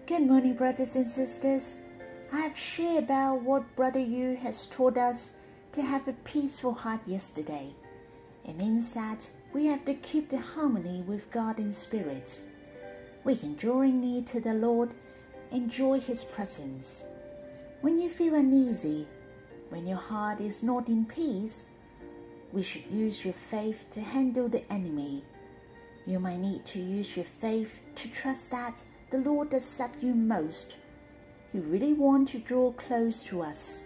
Good morning, brothers and sisters. I have shared about what Brother Yu has taught us to have a peaceful heart yesterday. And in that, we have to keep the harmony with God in spirit. We can drawing near to the Lord, enjoy His presence. When you feel uneasy, when your heart is not in peace, we should use your faith to handle the enemy. You might need to use your faith to trust that the Lord accepts you most. He really wants to draw close to us.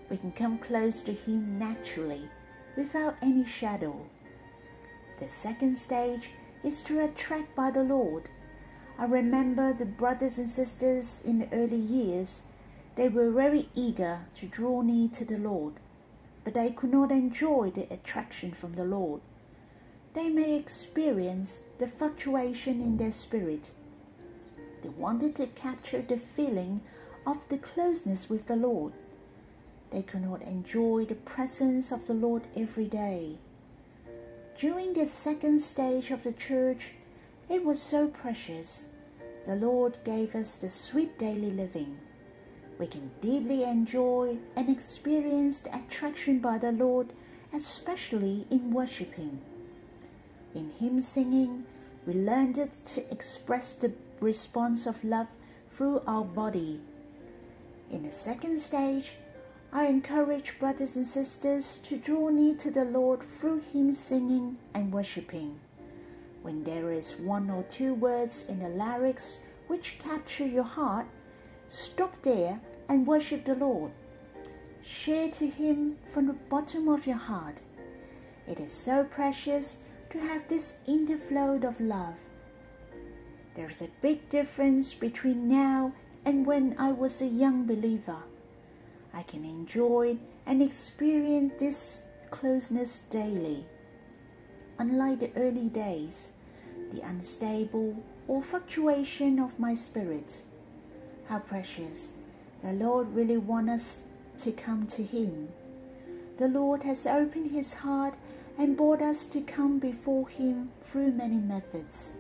We can come close to Him naturally, without any shadow. The second stage is to attract by the Lord. I remember the brothers and sisters in the early years, they were very eager to draw near to the Lord, but they could not enjoy the attraction from the Lord. They may experience the fluctuation in their spirit. They wanted to capture the feeling of the closeness with the Lord. They could not enjoy the presence of the Lord every day. During this second stage of the church, it was so precious. The Lord gave us the sweet daily living. We can deeply enjoy and experience the attraction by the Lord, especially in worshiping. In hymn singing, we learned to express the response of love through our body. In the second stage, I encourage brothers and sisters to draw near to the Lord through hymn singing and worshiping. When there is one or two words in the lyrics which capture your heart, stop there and worship the Lord. Share to Him from the bottom of your heart. It is so precious to have this interflow of love. There is a big difference between now and when I was a young believer. I can enjoy and experience this closeness daily. Unlike the early days, the unstable or fluctuation of my spirit. How precious! The Lord really wants us to come to Him. The Lord has opened His heart and brought us to come before Him through many methods.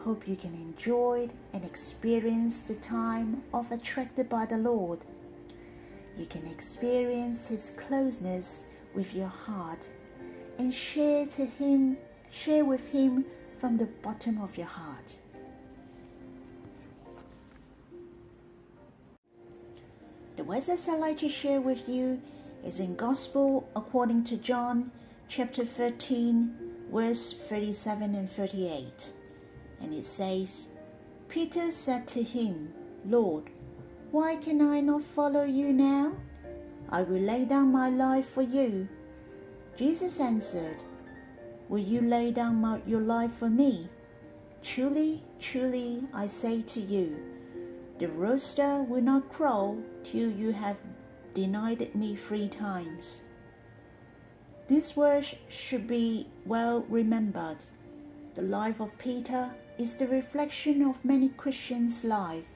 Hope you can enjoy and experience the time of attracted by the Lord. You can experience His closeness with your heart and share with Him from the bottom of your heart. The verses I'd like to share with you is in Gospel according to John chapter 13, verse 37 and 38. And it says, Peter said to Him, Lord, why can I not follow you now? I will lay down my life for you. Jesus answered, Will you lay down your life for me? Truly, truly, I say to you, the rooster will not crow till you have denied me 3 times. This verse should be well remembered. The life of Peter is the reflection of many Christians' life,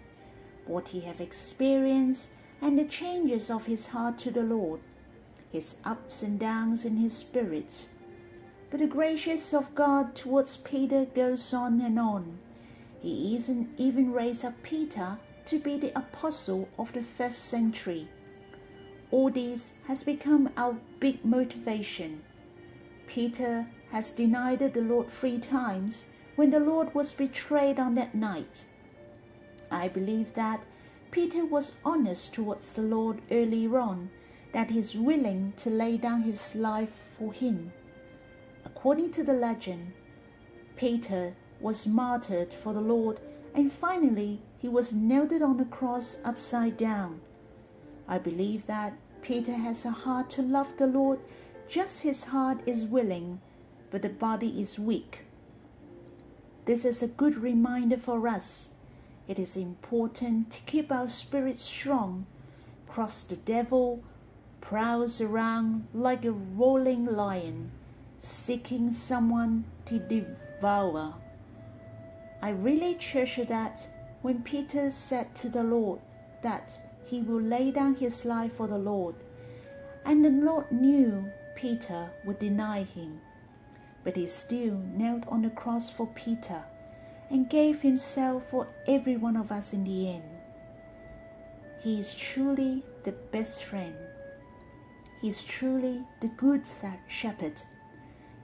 what he have experienced and the changes of his heart to the Lord, his ups and downs in his spirit. But the grace of God towards Peter goes on and on. He even raised up Peter to be the apostle of the first century. All this has become our big motivation. Peter has denied the Lord 3 times when the Lord was betrayed on that night. I believe that Peter was honest towards the Lord earlier on, that he is willing to lay down his life for Him. According to the legend, Peter was martyred for the Lord, and finally he was nailed on the cross upside down. I believe that Peter has a heart to love the Lord, just his heart is willing, but the body is weak. This is a good reminder for us. It is important to keep our spirits strong, cross the devil prowls around like a roaring lion, seeking someone to devour. I really treasure that when Peter said to the Lord that he will lay down his life for the Lord, and the Lord knew Peter would deny him, but he still knelt on the cross for Peter and gave himself for every one of us in the end. He is truly the best friend. He is truly the good shepherd.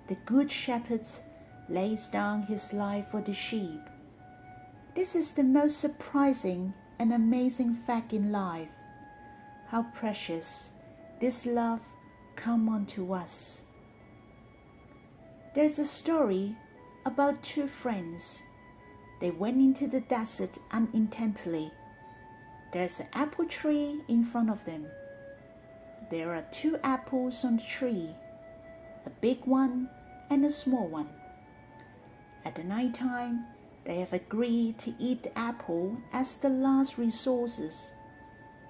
The good shepherd lays down his life for the sheep. This is the most surprising and amazing fact in life. How precious this love come unto us. There's a story about two friends. They went into the desert unintentionally. There's an apple tree in front of them. There are two apples on the tree, a big one and a small one. At the night time, they have agreed to eat the apple as the last resources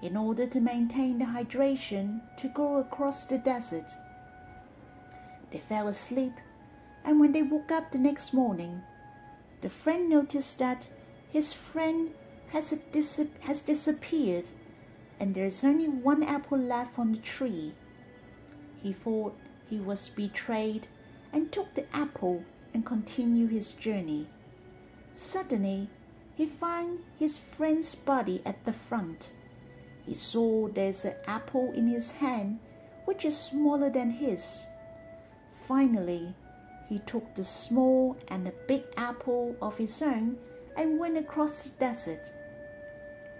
in order to maintain the hydration to go across the desert. They fell asleep, and when they woke up the next morning, the friend noticed that his friend has disappeared, and there is only one apple left on the tree. He thought he was betrayed and took the apple and continued his journey. Suddenly, he found his friend's body at the front. He saw there's an apple in his hand, which is smaller than his. Finally, he took the small and the big apple of his own and went across the desert.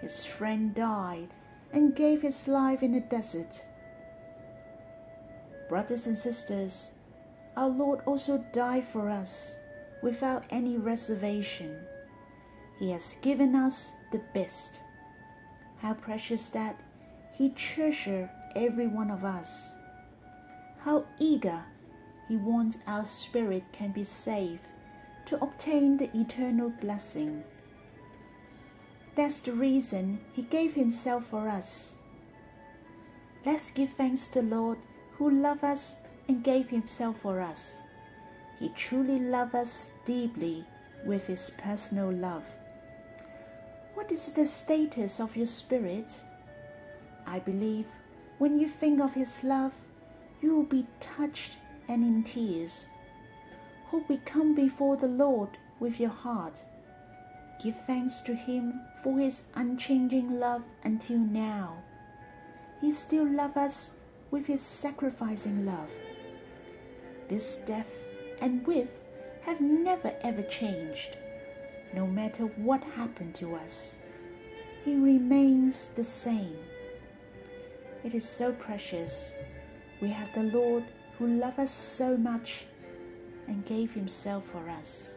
His friend died and gave his life in the desert. Brothers and sisters, our Lord also died for us without any reservation. He has given us the best. How precious that He treasures every one of us. How eager He wants our spirit can be saved to obtain the eternal blessing. That's the reason He gave Himself for us. Let's give thanks to the Lord who loved us and gave Himself for us. He truly loves us deeply with His personal love. What is the status of your spirit? I believe when you think of His love, you will be touched and in tears. Hope we come before the Lord with your heart. Give thanks to Him for His unchanging love until now. He still loves us with His sacrificing love. This depth and width have never ever changed. No matter what happened to us, He remains the same. It is so precious. We have the Lord who loves us so much and gave Himself for us.